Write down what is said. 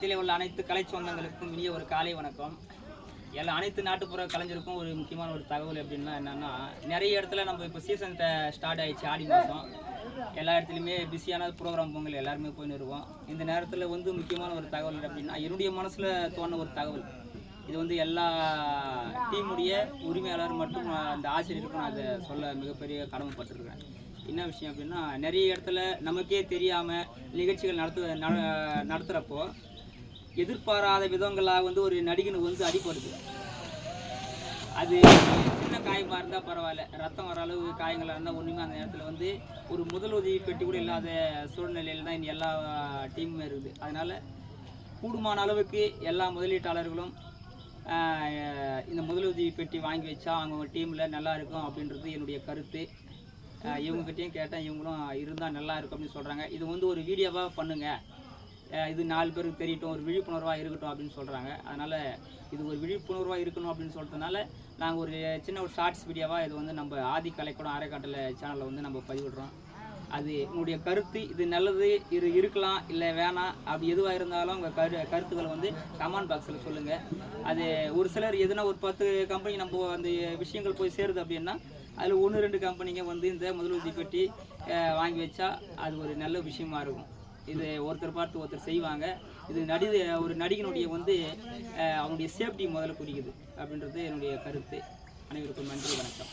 இதில் உள்ள அனைத்து கலை சொந்தங்களுக்கும் இனிய ஒரு காலை வணக்கம். அனைத்து நாட்டுப்புற கலைஞருக்கும் ஒரு முக்கியமான ஒரு தகவல் அப்படின்னா என்னென்னா, நிறைய இடத்துல நம்ம இப்போ சீசன் ஸ்டார்ட் ஆகிடுச்சு. ஆடி மாதம் எல்லா இடத்துலையுமே பிஸியான ப்ரோக்ராம் பொங்கல் எல்லாருமே போயின்னு இருக்கோம். இந்த நேரத்தில் முக்கியமான ஒரு தகவல் அப்படின்னா, என்னுடைய மனசில் தோண ஒரு தகவல். இது எல்லா டீமுடைய உரிமையாளர் மற்றும் அந்த ஆசிரியருக்கும் நான் அதை சொல்ல மிகப்பெரிய கடமைப்பட்டிருக்கிறேன். என்ன விஷயம் அப்படின்னா, நிறைய இடத்துல நமக்கே தெரியாமல் நிகழ்ச்சிகள் நடத்துகிறப்போ எதிர்பாராத விதங்களாக ஒரு நடிகனுக்கு அடிப்படுது. அது சின்ன காயமாக இருந்தால் பரவாயில்ல, ரத்தம் வர அளவு காயங்களாக இருந்தால் ஒன்றுமே அந்த நேரத்தில் ஒரு முதலுதவி பெட்டி கூட இல்லாத சூழ்நிலையில் தான் இனி எல்லா டீமுமே இருக்குது. அதனால் கூடுமான அளவுக்கு எல்லா முதலீட்டாளர்களும் இந்த முதலுதவி பெட்டி வாங்கி வச்சா அவங்க டீமில் நல்லா இருக்கும் அப்படின்றது என்னுடைய கருத்து. இவங்ககிட்டையும் கேட்டேன், இவங்களும் இருந்தால் நல்லா இருக்கும் அப்படின்னு சொல்கிறாங்க. இது ஒரு வீடியோவாக பண்ணுங்கள், இது 4 பேருக்கு தெரியட்டும், ஒரு விழிப்புணர்வாக இருக்கட்டும் அப்படின்னு சொல்கிறாங்க. அதனால் இது ஒரு விழிப்புணர்வாக இருக்கணும் அப்படின்னு சொல்கிறதுனால நாங்கள் ஒரு சின்ன ஒரு ஷார்ட்ஸ் வீடியோவாக இது நம்ம ஆதி கலைக்கூடம் அரைக்காட்டலை சேனலில் நம்ம பதிவிடுறோம். அது உங்களுடைய கருத்து, இது நல்லது, இது இருக்கலாம் இல்லை வேணாம், அப்படி எதுவாக இருந்தாலும் உங்கள் கருத்துக்களை கமெண்ட் பாக்ஸில் சொல்லுங்கள். அது ஒரு சிலர் எதுனா ஒரு 10 கம்பெனி நம்ம அந்த விஷயங்கள் போய் சேருது அப்படின்னா அதில் 1-2 கம்பெனிங்க இந்த முதலுதவி பெட்டி வாங்கி வச்சா அது ஒரு நல்ல விஷயமா இருக்கும். இது ஒருத்தர் பார்த்து ஒருத்தர் செய்வாங்க. இது ஒரு நடிகனுடைய அவனுடைய சேஃப்டி முதல்ல குறிக்குது அப்படின்றது என்னுடைய கருத்து. அனைவருக்கும் நன்றி, வணக்கம்.